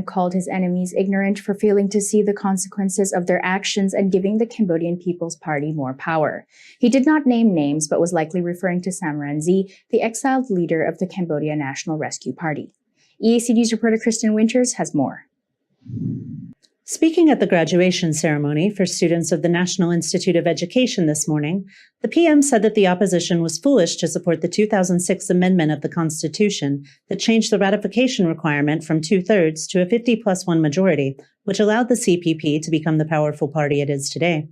called his enemies ignorant for failing to see the consequences of their actions and giving the Cambodian People's Party more power. He did not name names, but was likely referring to Sam Rainsy, the exiled leader of the Cambodia National Rescue Party. EAC News reporter Kristen Winters has more. Speaking at the graduation ceremony for students of the National Institute of Education this morning, the PM said that the opposition was foolish to support the 2006 amendment of the Constitution that changed the ratification requirement from 2/3 to a 50+1 majority, which allowed the CPP to become the powerful party it is today.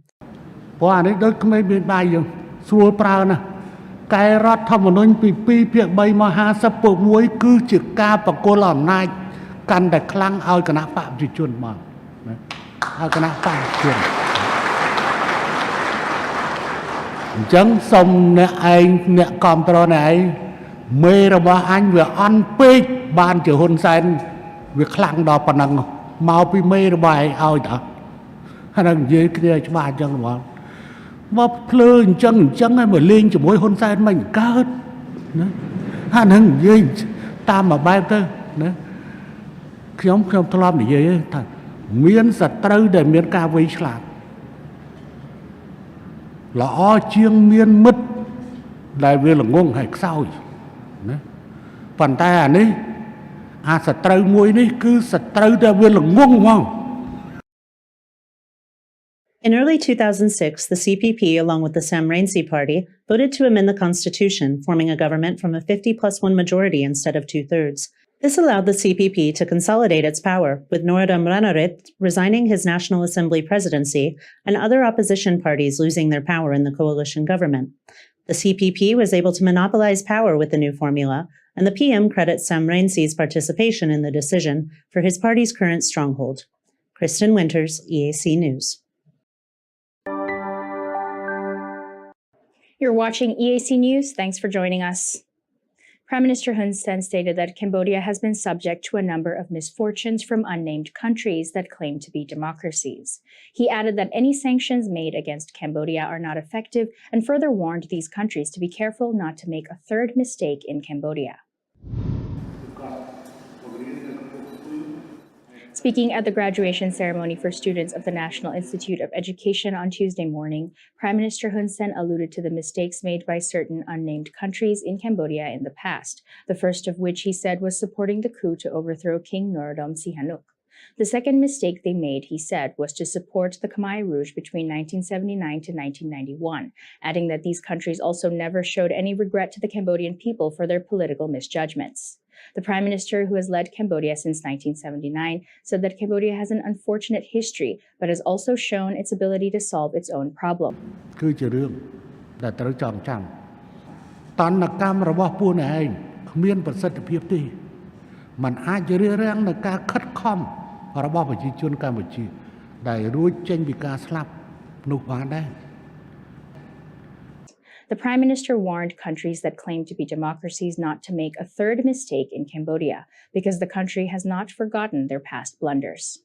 Chẳng xong nè anh nè con trò này mê ra ba anh vừa ăn pê ban chữ hôn sen việc khăn đỏ phần năng mau bị mê ra bài ao đó hay là gì kia cho ba chân mà plơ chân ấy mà lên cho mỗi hôn sen mình cá hết hay là gì ta mà bay tới khi ông thọ làm gì vậy thằng miễn sạch trâu để miễn ca với làm là chiêng miên mất đại viên là ngon hay sao phần tay này sạch trâu muối này cứ sạch trâu đại viên là ngon không. In early 2006, the CPP, along with the Sam Rainsy Party, voted to amend the Constitution, forming a government from a 50+1 majority instead of 2/3. This allowed the CPP to consolidate its power, with Norodom Ranariddh resigning his National Assembly presidency and other opposition parties losing their power in the coalition government. The CPP was able to monopolize power with the new formula, and the PM credits Sam Rainsy's participation in the decision for his party's current stronghold. Kristen Winters, EAC News. You're watching EAC News. Thanks for joining us. Prime Minister Hun Sen stated that Cambodia has been subject to a number of misfortunes from unnamed countries that claim to be democracies. He added that any sanctions made against Cambodia are not effective and further warned these countries to be careful not to make a third mistake in Cambodia. Speaking at the graduation ceremony for students of the National Institute of Education on Tuesday morning, Prime Minister Hun Sen alluded to the mistakes made by certain unnamed countries in Cambodia in the past, the first of which he said was supporting the coup to overthrow King Norodom Sihanouk. The second mistake they made, he said, was to support the Khmer Rouge between 1979 to 1991, adding that these countries also never showed any regret to the Cambodian people for their political misjudgments. The Prime Minister, who has led Cambodia since 1979, said that Cambodia has an unfortunate history, but has also shown its ability to solve its own problem. The Prime Minister warned countries that claim to be democracies not to make a third mistake in Cambodia, because the country has not forgotten their past blunders.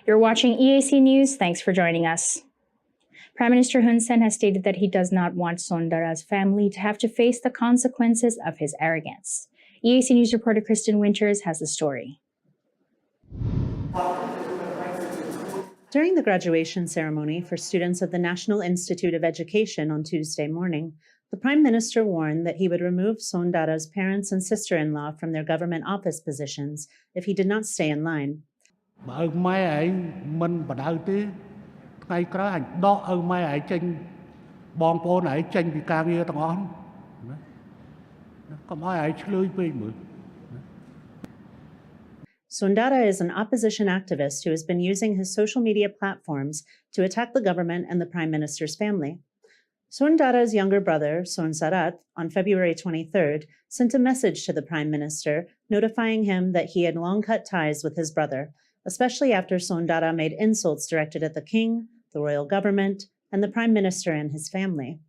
You're watching EAC News. Thanks for joining us. Prime Minister Hun Sen has stated that he does not want Sondara's family to have to face the consequences of his arrogance. EAC News reporter Kristen Winters has the story. During the graduation ceremony for students of the National Institute of Education on Tuesday morning, the Prime Minister warned that he would remove Sondara's parents and sister-in-law from their government office positions if he did not stay in line. Sondara is an opposition activist who has been using his social media platforms to attack the government and the Prime Minister's family. Sondara's younger brother, Son Sarat, on February 23rd, sent a message to the Prime Minister notifying him that he had long cut ties with his brother, especially after Sondara made insults directed at the king, the royal government, and the Prime Minister and his family.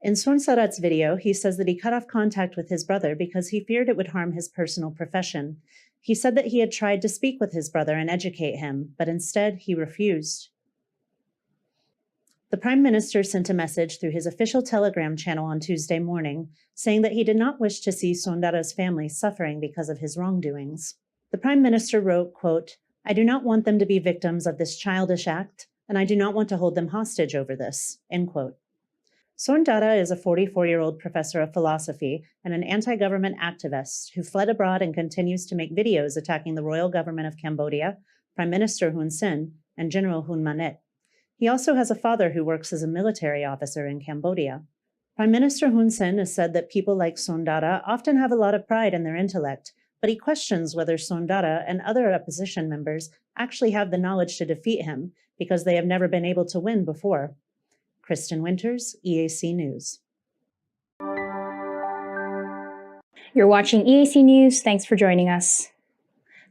In Son Sarat's video, he says that he cut off contact with his brother because he feared it would harm his personal profession. He said that he had tried to speak with his brother and educate him, but instead he refused. The The Prime Minister sent a message through his official Telegram channel on Tuesday morning, saying that he did not wish to see Soondara's family suffering because of his wrongdoings. The Prime Minister wrote, quote, "I do not want them to be victims of this childish act, and I do not want to hold them hostage over this," end quote. Soondara is a 44-year-old professor of philosophy and an anti-government activist who fled abroad and continues to make videos attacking the royal government of Cambodia, Prime Minister Hun Sen, and General Hun Manet. He also has a father who works as a military officer in Cambodia. Prime Minister Hun Sen has said that people like Soondara often have a lot of pride in their intellect, but he questions whether Soondara and other opposition members actually have the knowledge to defeat him because they have never been able to win before. Kristen Winters, EAC News. You're watching EAC News. Thanks for joining us.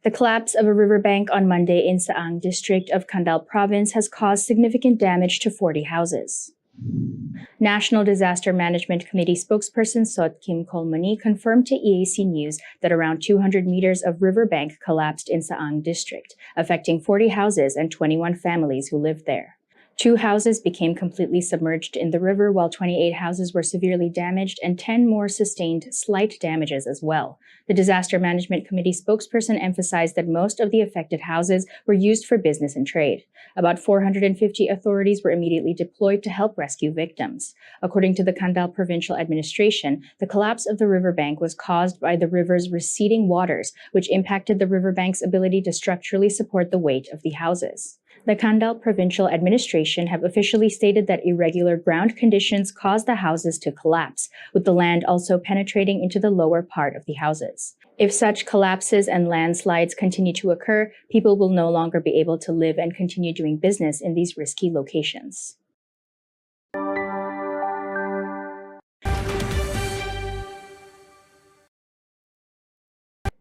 The collapse of a riverbank on Monday in Saang district of Kandal province has caused significant damage to 40 houses. National Disaster Management Committee spokesperson Sot Kim Kolmani confirmed to EAC News that around 200 meters of riverbank collapsed in Saang district, affecting 40 houses and 21 families who lived there. 2 houses became completely submerged in the river, while 28 houses were severely damaged and 10 more sustained slight damages as well. The Disaster Management Committee spokesperson emphasized that most of the affected houses were used for business and trade. About 450 authorities were immediately deployed to help rescue victims. According to the Kandal Provincial Administration, the collapse of the riverbank was caused by the river's receding waters, which impacted the riverbank's ability to structurally support the weight of the houses. The Kandal Provincial Administration have officially stated that irregular ground conditions caused the houses to collapse, with the land also penetrating into the lower part of the houses. If such collapses and landslides continue to occur, people will no longer be able to live and continue doing business in these risky locations.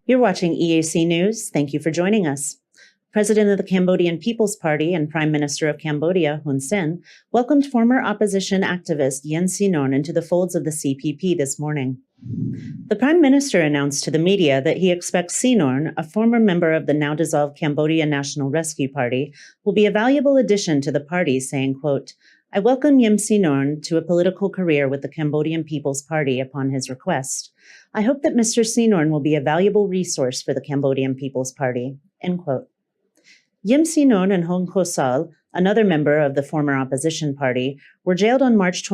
You're watching EAC News. Thank you for joining us. President of the Cambodian People's Party and Prime Minister of Cambodia, Hun Sen, welcomed former opposition activist Yen Sinon into the folds of the CPP this morning. The Prime Minister announced to the media that he expects Sinon, a former member of the now-dissolved Cambodia National Rescue Party, will be a valuable addition to the party, saying, quote, "I welcome Yen Sinon to a political career with the Cambodian People's Party upon his request. I hope that Mr. Sinon will be a valuable resource for the Cambodian People's Party," end quote. Yen Sinon and Hong Kosal, another member of the former opposition party, were jailed on March